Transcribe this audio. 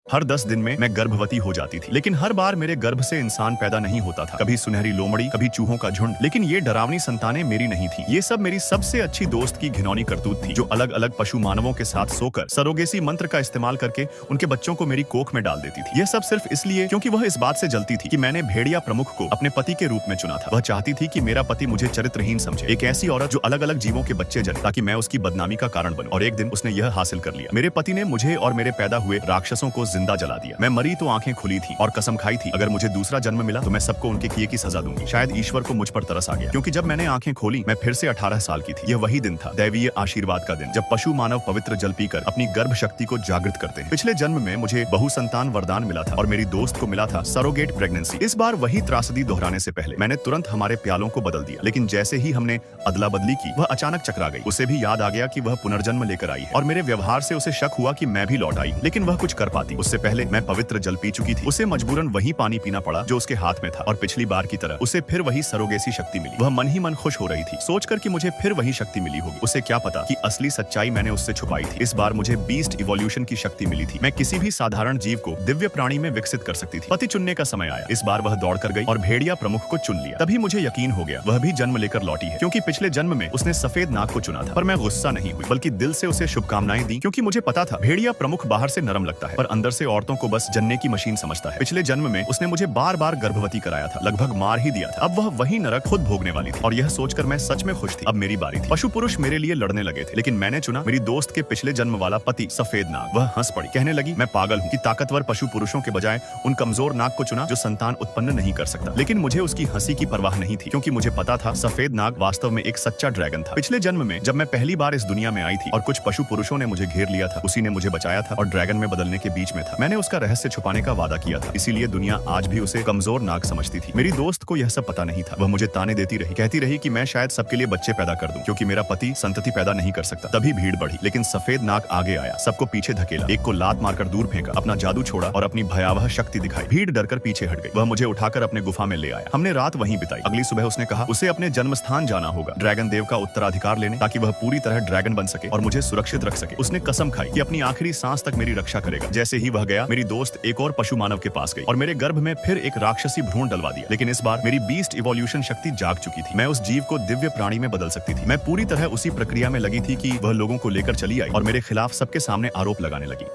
हर 10 दिन में मैं गर्भवती हो जाती थी, लेकिन हर बार मेरे गर्भ से इंसान पैदा नहीं होता था। कभी सुनहरी लोमड़ी, कभी चूहों का झुंड, लेकिन ये डरावनी संतानें मेरी नहीं थी। ये सब मेरी सबसे अच्छी दोस्त की घिनौनी करतूत थी, जो अलग अलग पशु मानवों के साथ सोकर सरोगेसी मंत्र का इस्तेमाल करके उनके बच्चों को मेरी कोख में डाल देती थी। यह सब सिर्फ इसलिए क्योंकि वह इस बात से जलती थी कि मैंने भेड़िया प्रमुख को अपने पति के रूप में चुना था। वह चाहती थी कि मेरा पति मुझे चरित्रहीन समझे, एक ऐसी औरत जो अलग अलग जीवों के बच्चे जने, ताकि मैं उसकी बदनामी का कारण बनूं। और एक दिन उसने यह हासिल कर लिया। मेरे पति ने मुझे और मेरे पैदा हुए राक्षसों को जिंदा जला दिया। मैं मरी तो आंखें खुली थी और कसम खाई थी, अगर मुझे दूसरा जन्म मिला तो मैं सबको उनके किए की सजा दूंगी। शायद ईश्वर को मुझ पर तरस आ गया, क्योंकि जब मैंने आंखें खोली मैं फिर से 18 साल की थी। यह वही दिन था, दैवीय आशीर्वाद का दिन, जब पशु मानव पवित्र जल पीकर अपनी गर्भ शक्ति को जागृत करते हैं। पिछले जन्म में मुझे बहु संतान वरदान मिला था और मेरी दोस्त को मिला था सरोगेट प्रेगनेंसी। इस बार वही त्रासदी दोहराने से पहले मैंने तुरंत हमारे प्यालों को बदल दिया, लेकिन जैसे ही हमने अदला बदली की, वह अचानक चकरा गई। उसे भी याद आ गया कि वह पुनर्जन्म लेकर आई है, और मेरे व्यवहार से उसे शक हुआ कि मैं भी लौट आई, लेकिन वह कुछ कर पाती। उससे पहले मैं पवित्र जल पी चुकी थी। उसे मजबूरन वही पानी पीना पड़ा जो उसके हाथ में था, और पिछली बार की तरह उसे फिर वही सरोगेसी शक्ति मिली। वह मन ही मन खुश हो रही थी, सोचकर कि मुझे फिर वही शक्ति मिली होगी। उसे क्या पता कि असली सच्चाई मैंने उससे छुपाई थी। इस बार मुझे बीस्ट इवोल्यूशन की शक्ति मिली थी। मैं किसी भी साधारण जीव को दिव्य प्राणी में विकसित कर सकती थी। पति चुनने का समय आया। इस बार वह दौड़ कर गई और भेड़िया प्रमुख को चुन लिया। तभी मुझे यकीन हो गया, वह भी जन्म लेकर लौटी है, क्योंकि पिछले जन्म में उसने सफेद नाग को चुना था। पर मैं गुस्सा नहीं हुई, बल्कि दिल से उसे शुभकामनाएं दी, क्योंकि मुझे पता था भेड़िया प्रमुख बाहर से नरम लगता है, पर अंदर से औरतों को बस जनने की मशीन समझता है। पिछले जन्म में उसने मुझे बार बार गर्भवती कराया था, लगभग मार ही दिया था। अब वह वही नरक खुद भोगने वाली थी, और यह सोचकर मैं सच में खुश थी। अब मेरी बारी थी। पशु पुरुष मेरे लिए लड़ने लगे थे, लेकिन मैंने चुना मेरी दोस्त के पिछले जन्म वाला पति सफेद नाग। वह हंस पड़ी, कहने लगी, मैं पागल हूँ कि ताकतवर पशु पुरुषों के बजाय उन कमजोर नाग को चुना जो संतान उत्पन्न नहीं कर सकता। लेकिन मुझे उसकी हंसी की परवाह नहीं थी, क्योंकि मुझे पता था सफेद नाग वास्तव में एक सच्चा ड्रैगन था। पिछले जन्म में जब मैं पहली बार इस दुनिया में आई थी और कुछ पशु पुरुषों ने मुझे घेर लिया था, उसी ने मुझे बचाया था और ड्रैगन में बदलने के बीच में था। मैंने उसका रहस्य छुपाने का वादा किया था, इसीलिए दुनिया आज भी उसे कमजोर नाग समझती थी। मेरी दोस्त को यह सब पता नहीं था। वह मुझे ताने देती रही, कहती रही कि मैं शायद सबके लिए बच्चे पैदा कर दूं, क्योंकि मेरा पति संतति पैदा नहीं कर सकता। तभी भीड़ बढ़ी, लेकिन सफेद नाग आगे आया, सबको पीछे धकेला, एक को लात मारकर दूर फेंका, अपना जादू छोड़ा और अपनी भयावह शक्ति दिखाई। भीड़ डरकर पीछे हट गई। वह मुझे उठाकर अपने गुफा में ले आया। हमने रात वहीं बिताई। अगली सुबह उसने कहा उसे अपने जन्म स्थान जाना होगा, ड्रैगन देव का उत्तराधिकार लेने, ताकि वह पूरी तरह ड्रैगन बन सके और मुझे सुरक्षित रख सके। उसने कसम खाई कि अपनी आखिरी सांस तक मेरी रक्षा करेगा। जैसे ही वह गया, मेरी दोस्त एक और पशु मानव के पास गई और मेरे गर्भ में फिर एक राक्षसी भ्रूण डलवा दिया। लेकिन इस बार मेरी बीस्ट इवोल्यूशन शक्ति जाग चुकी थी। मैं उस जीव को दिव्य प्राणी में बदल सकती थी। मैं पूरी तरह उसी प्रक्रिया में लगी थी कि वह लोगों को लेकर चली आई और मेरे खिलाफ सबके सामने आरोप लगाने लगी।